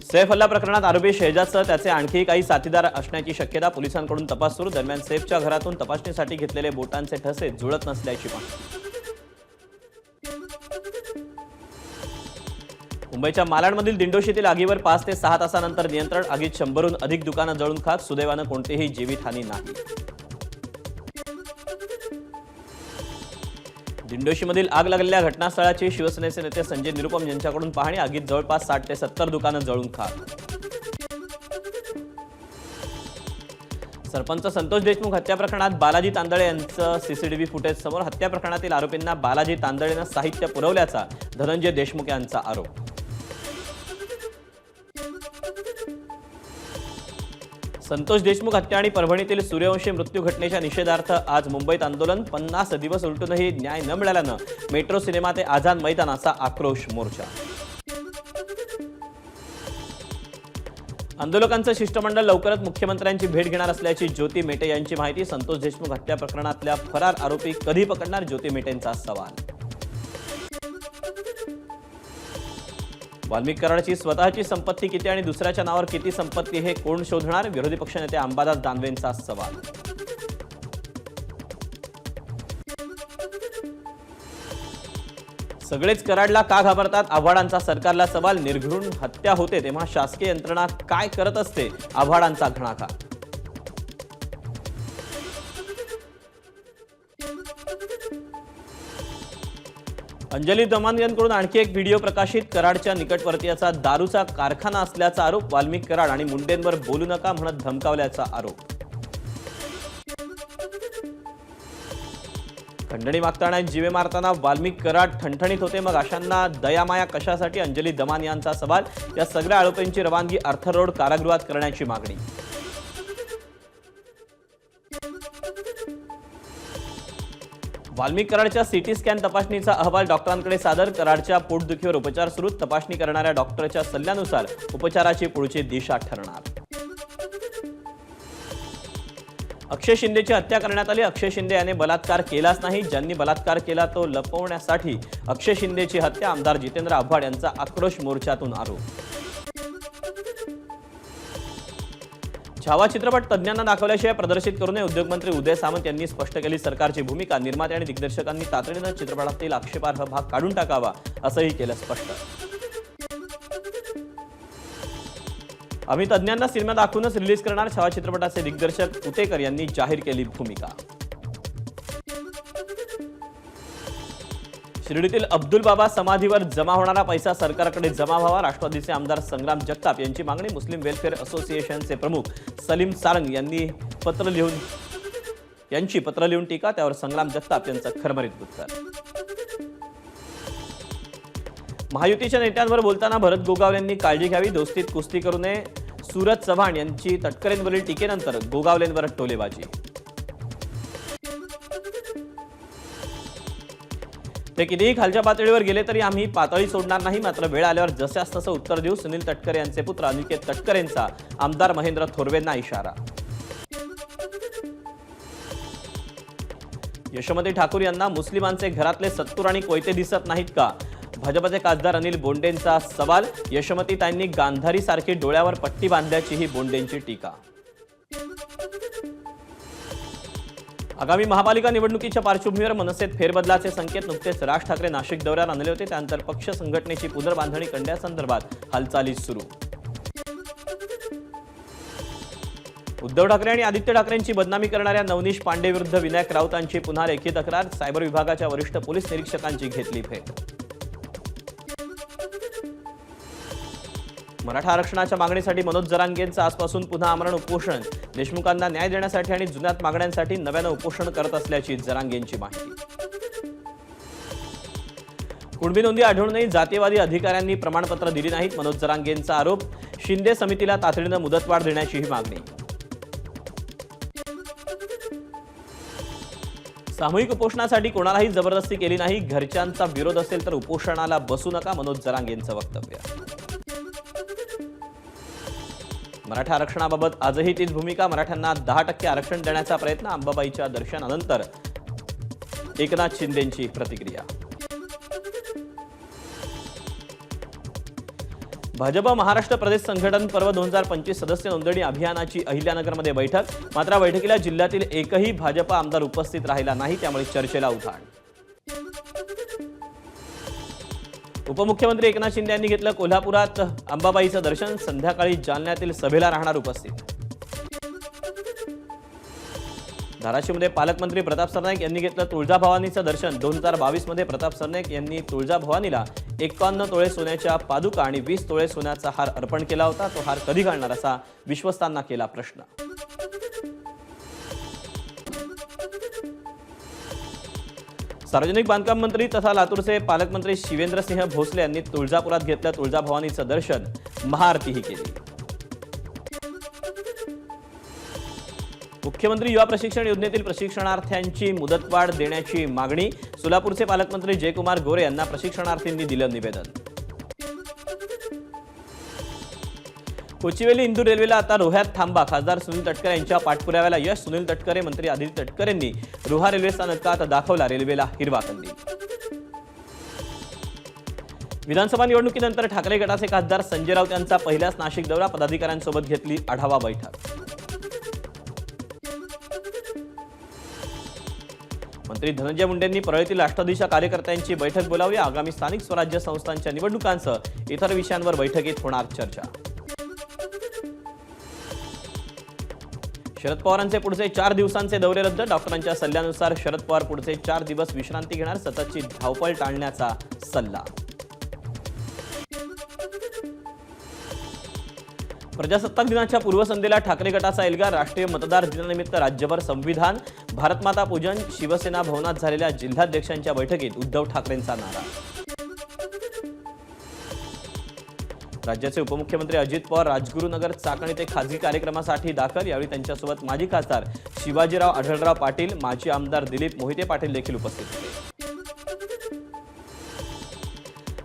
सैफ हल्ला प्रकरणात आरोपी शहजादसह त्याचे आणखी काही साथीदार असण्याची शक्यता पोलिसांकडून तपास सुरू। दरम्यान सैफच्या घरातून तपासणीसाठी घेतलेले बोटांचे ठसे जुळत नसल्याची माहिती। मुंबईच्या मालाडमधील दिंडोशीतील आगीवर 5 ते 6 तासानंतर नियंत्रण। आगीत 100हून अधिक दुकानं जळून खाक। सुदैवानं कोणतीही जीवितहानी नाही। दिंडोशीमधील आग लागलेल्या घटनास्थळाची शिवसेनेचे नेते संजय निरुपम यांच्याकडून पाहणी। आगीत जवळपास 60 ते 70 दुकानं जळून खाक। सरपंच संतोष देशमुख हत्या प्रकरणात बालाजी तांदळे यांचं सीसीटीव्ही फुटेज समोर। हत्या प्रकरणातील आरोपींना बालाजी तांदळेनं साहित्य पुरवल्याचा धनंजय देशमुख यांचा आरोप। संतोष देशमुख हत्या आणि परभणीतील सूर्यवंशी मृत्यू घटनेच्या निषेधार्थ आज मुंबईत आंदोलन। 50 दिवस उलटूनही न्याय न मिळाल्यानं मेट्रो सिनेमा ते आझाद मैदानाचा आक्रोश मोर्चा। आंदोलकांचं शिष्टमंडळ लवकरच मुख्यमंत्र्यांची भेट घेणार असल्याची ज्योती मेटे यांची माहिती। संतोष देशमुख हत्या प्रकरणातल्या फरार आरोपी कधी पकडणार, ज्योती मेटेंचा सवाल। वाल्मिक कराडची स्वतःची संपत्ती किती आणि दुसऱ्याच्या नावावर किती संपत्ती हे कोण शोधणार, विरोधी पक्षनेते अंबादास दानवेंचा सवाल। सगळेच कराडला का घाबरतात, आव्हाडांचा सरकारला सवाल। निर्घृण हत्या होते तेव्हा शासकीय यंत्रणा काय करत असते, आव्हाडांचा घणाघात। अंजली दमानी यांकडून आणखी एक व्हिडिओ प्रकाशित। कराडच्या निकटवर्तीयाचा दारूचा कारखाना असल्याचा आरोप। वाल्मिक कराड आणि मुंडेंवर बोलू नका म्हणत धमकावल्याचा आरोप। खंडणी मागताना जीवे मारताना वाल्मिक कराड ठणठणीत होते, मग अशांना दयामाया कशासाठी, अंजली दमानी यांचा सवाल। या सगळ्या आरोपींची रवानगी अर्थरोड कारागृहात करण्याची मागणी। वाल्मिक कराडच्या सीटी स्कॅन तपासणीचा अहवाल डॉक्टरांकडे सादर। कराडच्या पोटदुखीवर उपचार सुरू। तपासणी करणाऱ्या डॉक्टरच्या सल्ल्यानुसार उपचाराची पुढची दिशा ठरणार। अक्षय शिंदेची हत्या करण्यात आली। अक्षय शिंदे याने बलात्कार केलाच नाही, ज्यांनी बलात्कार केला तो लपवण्यासाठी अक्षय शिंदेची हत्या। आमदार जितेंद्र आव्हाड यांचा आक्रोश मोर्चातून आरोप। छावा चित्रपट तज्ज्ञांना दाखवल्याशिवाय प्रदर्शित करू नये, उद्योगमंत्री उदय सामंत यांनी स्पष्ट केली सरकारची भूमिका। निर्माते आणि दिग्दर्शकांनी तातडीनं चित्रपटातील आक्षेपार्ह भाग काढून टाकावा असंही केलं स्पष्ट। आम्ही तज्ज्ञांना सिनेमा दाखवूनच रिलीज करणार, छावा चित्रपटाचे दिग्दर्शक उतेकर यांनी जाहीर केली भूमिका। शिर्डीतील अब्दुल बाबा समाधीवर जमा होणारा पैसा सरकारकडे जमा व्हावा, राष्ट्रवादीचे आमदार संग्राम जगताप यांची मागणी। मुस्लिम वेलफेअर असोसिएशनचे प्रमुख सलीम सारंग यांनी पत्र लिहून टीका, त्यावर संग्राम जगताप यांचं खरमरीत उत्तर। महायुतीच्या नेत्यांवर बोलताना भरत गोगावले यांनी काळजी घ्यावी, दोस्तीत कुस्ती करू नये। सूरज चव्हाण यांची तटकरेंवरील टीकेनंतर गोगावलेंवर टोलेबाजी। ते कितीही खालच्या पातळीवर गेले तरी आम्ही पातळी सोडणार नाही, मात्र वेळ आल्यावर जशास तसं उत्तर देऊ। सुनील तटकरे यांचे पुत्र अनिकेत तटकरेंचा आमदार महेंद्र थोरवेंना इशारा। यशोमती ठाकूर यांना मुस्लिमांचे घरातले सत्तूर आणि कोयते दिसत नाहीत का, भाजपचे खासदार अनिल बोंडेंचा सवाल। यशोमतीताईंनी गांधारीसारखी डोळ्यावर पट्टी बांधल्याचीही बोंडेंची टीका। आगामी महापालिका निवडणुकीच्या पार्श्वभूमीवर मनसेत फेरबदलाचे संकेत। नुकतेच राज ठाकरे नाशिक दौऱ्यावर आले होते, त्यानंतर पक्ष संघटनेची पुनर्बांधणी करण्यासंदर्भात हालचाली सुरू। उद्धव ठाकरे आणि आदित्य ठाकरेंची बदनामी करणाऱ्या नवनीश पांडे विरुद्ध विनायक राऊतांची पुन्हा लेखी तक्रार। सायबर विभागाच्या वरिष्ठ पोलीस निरीक्षकांची घेतली भेट। मराठा आरक्षणाच्या मागणीसाठी मनोज जरांगेंचं आजपासून पुन्हा आमरण उपोषण। देशमुखांना न्याय देण्यासाठी आणि जुन्यात मागण्यांसाठी नव्यानं उपोषण करत असल्याची जरांगेंची माहिती। कुणबी नोंदी आढळूनही जातीयवादी अधिकाऱ्यांनी प्रमाणपत्र दिली नाहीत, मनोज जरांगेंचा आरोप। शिंदे समितीला तातडीनं मुदतवाढ देण्याचीही मागणी। सामूहिक उपोषणासाठी कोणालाही जबरदस्ती केली नाही, घरच्यांचा विरोध असेल तर उपोषणाला बसू नका, मनोज जरांगेंचं वक्तव्य। मराठा आरक्षणाबाबत आजही तीच भूमिका। मराठ्यांना 10% आरक्षण देण्याचा प्रयत्न। अंबाबाईच्या दर्शनानंतर एकनाथ शिंदेंची प्रतिक्रिया। भाजप महाराष्ट्र प्रदेश संघटन पर्व 2025 सदस्य नोंदणी अभियानाची अहिल्यानगरमध्ये बैठक. मात्र बैठकीला जिल्ह्यातील एकही भाजप आमदार उपस्थित राहिला नाही, त्यामुळे चर्चेला उधाण. उपमुख्यमंत्री एकनाथ शिंदे यांनी घेतलं कोल्हापुरात अंबाबाईचं दर्शन. संध्याकाळी जालन्यातील सभेला राहणार उपस्थित. धाराशिवमध्ये पालकमंत्री प्रताप सरनाईक यांनी घेतलं तुळजाभवानीचं दर्शन. 2022 मध्ये प्रताप सरनाईक यांनी तुळजाभवानीला 51 तोळे सोन्याच्या पादुका आणि 20 तोळे सोन्याचा हार अर्पण केला होता. तो हार कधी घालणार असा विश्वस्तांना केला प्रश्न. सार्वजनिक बांधकाम मंत्री तथा लातूरचे पालकमंत्री शिवेंद्रसिंह भोसले यांनी तुळजापुरात घेतलं तुळजाभवानीचं दर्शन. महाआरतीही केली. मुख्यमंत्री युवा प्रशिक्षण योजनेतील प्रशिक्षणार्थ्यांची मुदतवाढ देण्याची मागणी. सोलापूरचे पालकमंत्री जयकुमार गोरे यांना प्रशिक्षणार्थींनी दिलं निवेदन. कोचिवेली इंदूर रेल्वेला आता रोह्यात थांबा. खासदार सुनील तटकरे यांच्या पाठपुराव्याला यश. सुनील तटकरे मंत्री आदित्य तटकरेंनी रोहा रेल्वे स्थानकात दाखवला रेल्वेला हिरवा कंदील. विधानसभा निवडणुकीनंतर ठाकरे गटाचे खासदार संजय राऊत यांचा पहिल्याच नाशिक दौरा. पदाधिकाऱ्यांसोबत घेतली आढावा बैठक. मंत्री धनंजय मुंडेंनी परळीतील राष्ट्रवादीच्या कार्यकर्त्यांची बैठक बोलावली. आगामी स्थानिक स्वराज्य संस्थांच्या निवडणुकांसह इतर विषयांवर बैठकीत होणार चर्चा. शरद पवारांचे पुढचे 4 दिवसांचे दौरे रद्द. डॉक्टरांच्या सल्ल्यानुसार शरद पवार पुढचे 4 दिवस विश्रांती घेणार. सततची धावपळ टाळण्याचा सल्ला. प्रजासत्ताक दिनाच्या पूर्वसंध्येला ठाकरे गटाचा एल्गार. राष्ट्रीय मतदार दिनानिमित्त राज्यभर संविधान भारतमाता पूजन. शिवसेना भवनात झालेल्या जिल्हाध्यक्षांच्या बैठकीत उद्धव ठाकरेंचा नारा. राज्याचे उपमुख्यमंत्री अजित पवार राजगुरुनगर चाकण येथे खासगी कार्यक्रमासाठी दाखल. यावेळी त्यांच्यासोबत माजी खासदार शिवाजीराव आढळराव पाटील, माजी आमदार दिलीप मोहिते पाटील देखील उपस्थित होते.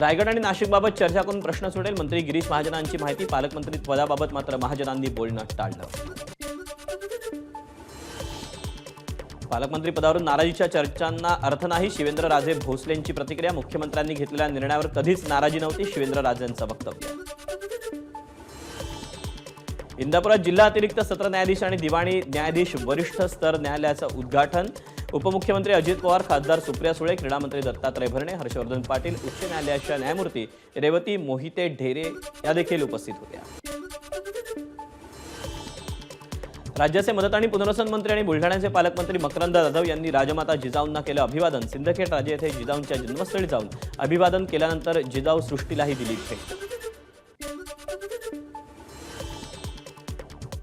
रायगड आणि नाशिकबाबत चर्चा करून प्रश्न सुटेल. मंत्री गिरीश महाजनांची माहिती. पालकमंत्री पदाबाबत मात्र महाजनांनी बोलणं टाळलं. पालकमंत्री पदावरून नाराजीच्या चर्चांना अर्थ नाही. शिवेंद्रराजे भोसलेंची प्रतिक्रिया. मुख्यमंत्र्यांनी घेतलेल्या निर्णयावर कधीच नाराजी नव्हती. शिवेंद्रराजेंचं वक्तव्य. इंदापुरात जिल्हा अतिरिक्त सत्र न्यायाधीश आणि दिवाणी न्यायाधीश वरिष्ठ स्तर न्यायालयाचं उद्घाटन. उपमुख्यमंत्री अजित पवार, खासदार सुप्रिया सुळे, क्रीडामंत्री दत्तात्रय भरणे, हर्षवर्धन पाटील, उच्च न्यायालयाच्या न्यायमूर्ती रेवती मोहिते ढेरे या देखील उपस्थित होत्या. राज्याचे मदत आणि पुनर्वसन मंत्री आणि बुलढाण्याचे पालकमंत्री मकरंद जाधव यांनी राजमाता जिजाऊंना केलं अभिवादन. सिंदखेड राजे येथे जिजाऊंच्या जन्मस्थळी जाऊन अभिवादन केल्यानंतर जिजाऊ सृष्टीलाही दिली भेट.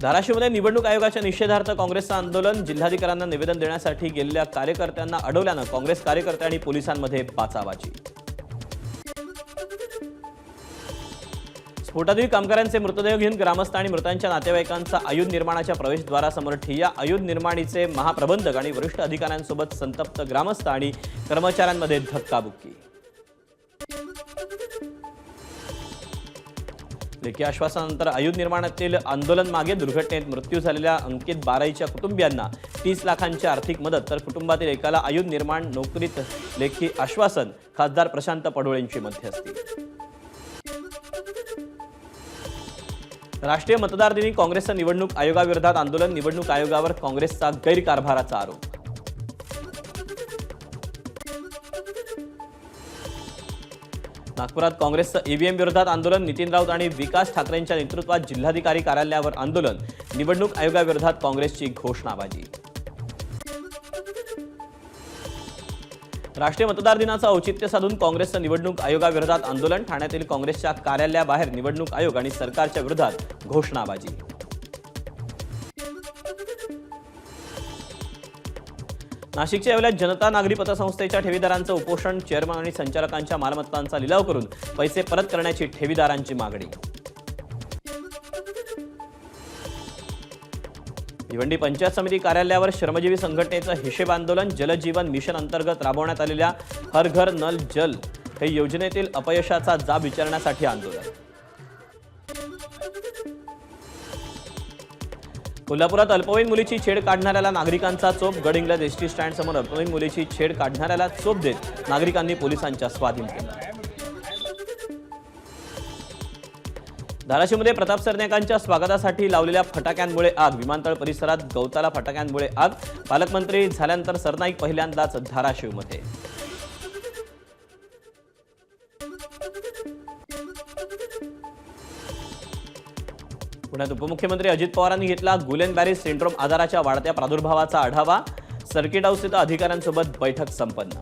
धाराशिवमध्ये निवडणूक आयोगाच्या निषेधार्थ काँग्रेसचं आंदोलन. जिल्हाधिकाऱ्यांना निवेदन देण्यासाठी गेलेल्या कार्यकर्त्यांना अडवल्यानं काँग्रेस कार्यकर्ते आणि पोलिसांमध्ये बाचाबाची. स्फोटातील कामगारांचे मृतदेह घेऊन ग्रामस्थ आणि मृतांच्या नातेवाईकांचा आयुध निर्माणाच्या प्रवेशद्वारासमोर ठिय्या. आयुध निर्माणीचे महाप्रबंधक आणि वरिष्ठ अधिकाऱ्यांसोबत संतप्त ग्रामस्थ आणि कर्मचाऱ्यांमध्ये धक्काबुक्की. लेखी आश्वासनानंतर आयुध निर्माणातील आंदोलन मागे. दुर्घटनेत मृत्यू झालेल्या अंकित बाराईच्या कुटुंबियांना 30 लाखांची आर्थिक मदत. तर कुटुंबातील एकाला आयुध निर्माण नोकरीत लेखी आश्वासन. खासदार प्रशांत पडोळेंची मध्यस्थी. राष्ट्रीय मतदार दिनी काँग्रेसचं निवडणूक आयोगाविरोधात आंदोलन. निवडणूक आयोगावर काँग्रेसचा गैरकारभाराचा आरोप. नागपुरात काँग्रेसचं ईव्हीएम विरोधात आंदोलन. नितीन राऊत आणि विकास ठाकरेंच्या नेतृत्वात जिल्हाधिकारी कार्यालयावर आंदोलन. निवडणूक आयोगाविरोधात काँग्रेसची घोषणाबाजी. राष्ट्रीय मतदार दिनाचं औचित्य साधून काँग्रेसचं निवडणूक आयोगाविरोधात आंदोलन. ठाण्यातील काँग्रेसच्या कार्यालयाबाहेर निवडणूक आयोग आणि सरकारच्या विरोधात घोषणाबाजी. नाशिकच्या येवल्यात जनता नागरी पतसंस्थेच्या ठेवीदारांचं उपोषण. चेअरमन आणि संचालकांच्या मालमत्तांचा लिलाव करून पैसे परत करण्याची ठेवीदारांची मागणी. भिवंडी पंचायत समिती कार्यालयावर श्रमजीवी संघटनेचं हिशेब आंदोलन. जलजीवन मिशन अंतर्गत राबवण्यात आलेल्या हर घर नल जल हे योजनेतील अपयशाचा जाब विचारण्यासाठी आंदोलन. कोल्हापुरात अल्पवयीन मुलीची छेड काढणाऱ्याला नागरिकांचा चोप. गडहिंग्लज एसटी स्टँड समोर अल्पवयीन मुलीची छेड काढणाऱ्याला चोप देत नागरिकांनी पोलिसांच्या स्वाधीन केलं. धाराशिवमध्ये प्रताप सरनाईकांच्या स्वागतासाठी लावलेल्या फटाक्यांमुळे आग, विमानतळ परिसरात गवताला फटाक्यांमुळे आग. पालकमंत्री झाल्यानंतर सरनाईक पहिल्यांदाच धाराशिवमध्ये. पुण्यात उपमुख्यमंत्री अजित पवारांनी घेतला गुलेन-बॅरेज सिंड्रोम आजाराच्या वाढत्या प्रादुर्भावाचा आढावा. सर्किट हाऊस इथं अधिकाऱ्यांसोबत बैठक संपन्न.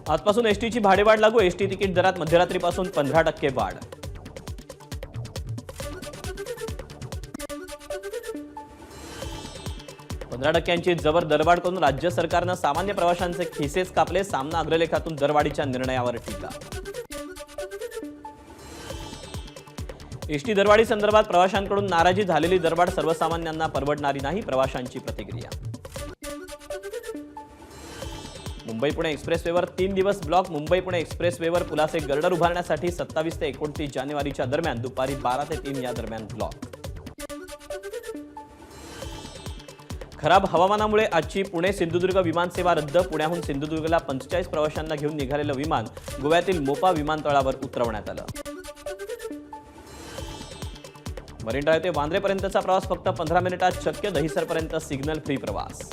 आजपासून एसटीची भाडेवाढ लागू. एसटी तिकीट दरात मध्यरात्रीपासून 15% वाढ. %15ची जबर दरवाढ करून राज्य सरकारनं सामान्य प्रवाशांचे खिसेच कापले. सामना अग्रलेखातून दरवाढीच्या निर्णयावर टीका. एसटी दरवाढी संदर्भात प्रवाशांकडून नाराजी. झालेली दरवाढ सर्वसामान्यांना परवडणारी नाही, प्रवाशांची प्रतिक्रिया. मुंबई पुणे एक्सप्रेसवेवर 3 दिवस ब्लॉक. मुंबई पुणे एक्सप्रेसवेवर पुलाचे गर्डर उभारण्यासाठी 27 ते 29 जानेवारीच्या दरम्यान दुपारी 12 ते 3 या दरम्यान ब्लॉक. खराब हवामानामुळे आजची पुणे सिंधुदुर्ग विमानसेवा रद्द. पुण्याहून सिंधुदुर्गला 45 प्रवाशांना घेऊन निघालेलं विमान गोव्यातील मोपा विमानतळावर उतरवण्यात आलं. मरीन ड्राइव्ह ते वांद्रेपर्यंतचा प्रवास फक्त 15 मिनिटात शक्य. दहिसरपर्यंत सिग्नल फ्री प्रवास.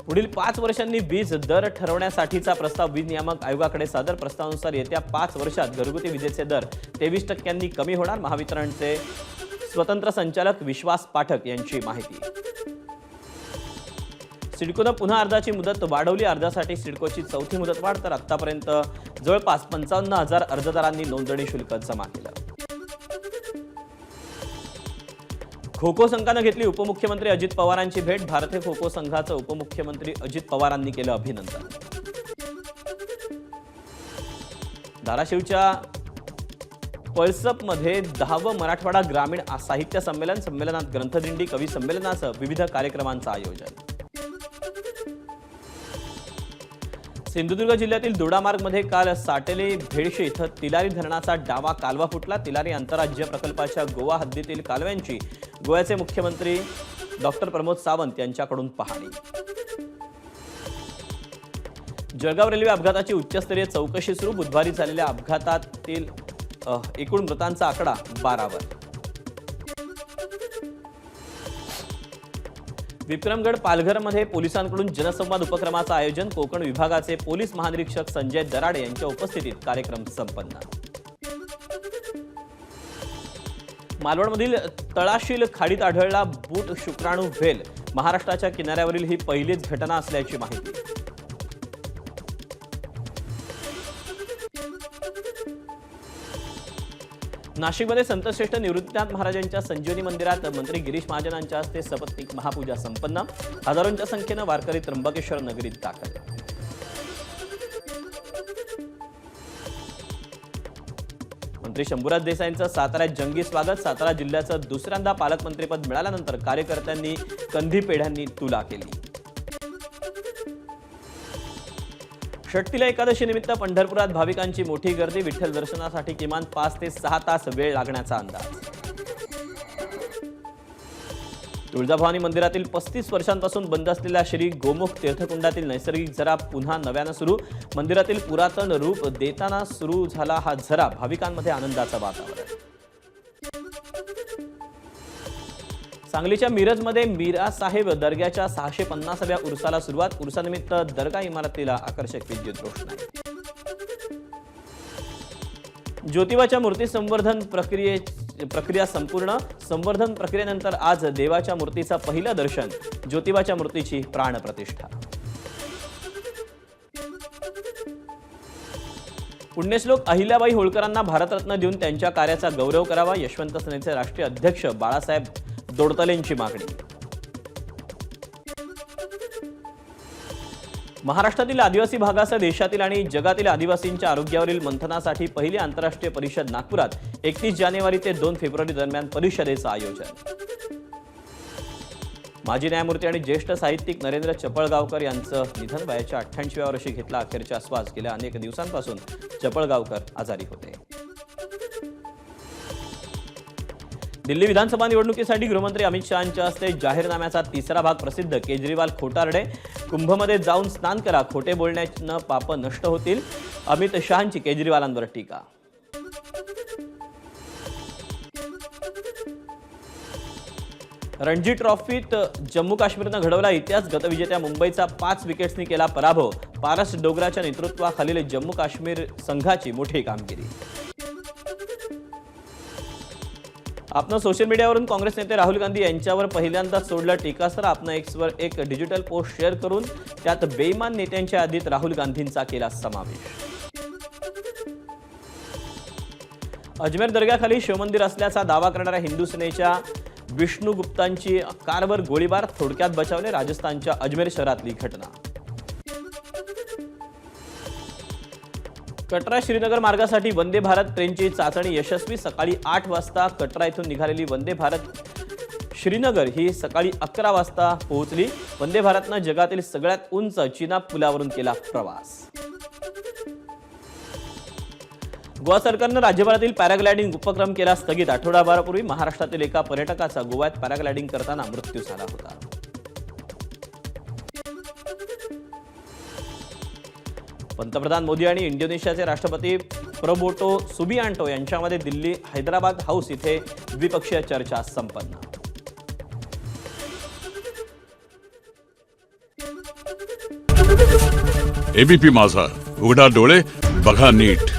पुढील 5 वर्षांनी वीज दर ठरवण्यासाठीचा प्रस्ताव वीज नियामक आयोगाकडे सादर. प्रस्तावानुसार येत्या 5 वर्षात घरगुती विजेचे दर 23% कमी होणार. महावितरणचे स्वतंत्र संचालक विश्वास पाठक यांची माहिती. सिडकोनं पुन्हा अर्जाची मुदत वाढवली. अर्जासाठी सिडकोची 4थी मुदतवाढ. तर आतापर्यंत जवळपास 55,000 अर्जदारांनी नोंदणी शुल्क जमा केलं. खो खो संघानं घेतली उपमुख्यमंत्री अजित पवारांची भेट. भारतीय खो खो संघाचं उपमुख्यमंत्री अजित पवारांनी केलं अभिनंदन. धाराशिवच्या पळसपमध्ये 10वं मराठवाडा ग्रामीण साहित्य संमेलन. संमेलनात ग्रंथदिंडी, कवी संमेलनासह विविध कार्यक्रमांचं आयोजन. सिंधुदुर्ग जिल्ह्यातील दोडामार्गमध्ये काल साटेले भेडशे इथं तिलारी धरणाचा डावा कालवा फुटला. तिलारी आंतरराज्य प्रकल्पाच्या गोवा हद्दीतील कालव्यांची गोव्याचे मुख्यमंत्री डॉक्टर प्रमोद सावंत यांच्याकडून पाहणी. जळगाव रेल्वे अपघाताची उच्चस्तरीय चौकशी सुरू. बुधवारी झालेल्या अपघातातील एकूण मृतांचा आकडा 12वर. विक्रमगड पालघरमध्ये पोलिसांकडून जनसंवाद उपक्रमाचं आयोजन. कोकण विभागाचे पोलीस महानिरीक्षक संजय दराडे यांच्या उपस्थितीत कार्यक्रम संपन्न. मालवणमधील तळाशील खाडीत आढळला बूट शुक्राणू व्हेल. महाराष्ट्राच्या किनाऱ्यावरील ही पहिलीच घटना असल्याची माहिती. नाशिकमध्ये संतश्रेष्ठ निवृत्तीनाथ महाराजांच्या संजीवनी मंदिरात मंत्री गिरीश महाजनांच्या हस्ते सपत्नीक महापूजा संपन्न. हजारोंच्या संख्येनं वारकरी त्र्यंबकेश्वर नगरीत दाखल. मंत्री शंभूराज देसाईंचं साताऱ्यात जंगी स्वागत. सातारा जिल्ह्याचं दुसऱ्यांदा पालकमंत्रीपद मिळाल्यानंतर कार्यकर्त्यांनी कंदी पेढ्यांनी तुला केली. षटतिला एकादशी निमित्त पंढरपुरात भाविकांची मोठी गर्दी. विठ्ठल दर्शनासाठी किमान 5 ते 6 तास वेळ लागण्याचा अंदाज. तुळजाभवानी मंदिरातील 35 वर्षांपासून बंद असलेल्या श्री गोमुख तीर्थकुंडातील नैसर्गिक झरा पुन्हा नव्यानं सुरू. मंदिरातील पुरातन रूप देताना सुरू झाला हा झरा. भाविकांमध्ये आनंदाचं वातावरण. सांगलीच्या मिरजमध्ये मीरा साहेब दर्ग्याच्या 650व्या उर्साला सुरुवात. उर्सानिमित्त दर्गा इमारतीला आकर्षक विद्युत रोषणाई. ज्योतिबाच्या मूर्ती संवर्धन प्रक्रिया संपूर्ण. संवर्धन प्रक्रियेनंतर आज देवाच्या मूर्तीचं पहिलं दर्शन. ज्योतिबाच्या मूर्तीची प्राणप्रतिष्ठा. पुण्यश्लोक अहिल्याबाई होळकरांना भारतरत्न देऊन त्यांच्या कार्याचा गौरव करावा. यशवंत सेनेचे राष्ट्रीय अध्यक्ष बाळासाहेब दोडतलेंची मागणी. महाराष्ट्रातील आदिवासी भागासह देशातील आणि जगातील आदिवासींच्या आरोग्यावरील मंथनासाठी पहिली आंतरराष्ट्रीय परिषद नागपुरात. 31 जानेवारी ते 2 फेब्रुवारी दरम्यान परिषदेचं आयोजन. माजी न्यायमूर्ती आणि ज्येष्ठ साहित्यिक नरेंद्र चपळगावकर यांचं निधन. वयाच्या 88व्या वर्षी घेतला अखेरचा श्वास. गेल्या अनेक दिवसांपासून चपळगावकर आजारी होते. दिल्ली विधानसभा निवडणुकीसाठी गृहमंत्री अमित शहांच्या हस्ते जाहीरनाम्याचा तिसरा भाग प्रसिद्ध. केजरीवाल खोटारडे. कुंभमध्ये जाऊन स्नान करा, खोटे बोलण्यानं पाप नष्ट होतील. अमित शहांची केजरीवालांवर टीका. रणजी ट्रॉफीत जम्मू काश्मीरनं घडवला इतिहास. गतविजेत्या मुंबईचा 5 विकेट्सनी केला पराभव. पारस डोगराच्या नेतृत्वाखालील जम्मू काश्मीर संघाची मोठी कामगिरी. आपनं सोशल मीडियावरून काँग्रेस नेते राहुल गांधी यांच्यावर पहिल्यांदाच सोडलं टीकास्त्र. आपनं एक्सवर एक डिजिटल पोस्ट शेअर करून त्यात बेईमान नेत्यांच्या यादीत राहुल गांधींचा केला समावेश. अजमेर दर्ग्याखाली शिवमंदिर असल्याचा दावा करणाऱ्या हिंदू सेनेच्या विष्णू गुप्तांची कारवर गोळीबार. थोडक्यात बचावले. राजस्थानच्या अजमेर शहरातली घटना. कटरा श्रीनगर मार्गासाठी वंदे भारत ट्रेनची चाचणी यशस्वी. सकाळी 8 वाजता कटरा इथून निघालेली वंदे भारत श्रीनगर ही सकाळी 11 वाजता पोहोचली. वंदे भारतनं जगातील सगळ्यात उंच चिनाब पुलावरून केला प्रवास. गोवा सरकारनं राज्यभरातील पॅराग्लायडिंग उपक्रम केला स्थगित. आठवडाभरापूर्वी महाराष्ट्रातील एका पर्यटकाचा गोव्यात पॅराग्लायडिंग करताना मृत्यू झाला होता. पंतप्रधान मोदी आणि इंडोनेशियाचे राष्ट्रपती प्रबोटो सुबियांटो यांच्यामध्ये दिल्ली हैदराबाद हाऊस इथे द्विपक्षीय चर्चा संपन्न. एबीपी माझा, उघडा डोळे बघा नीट.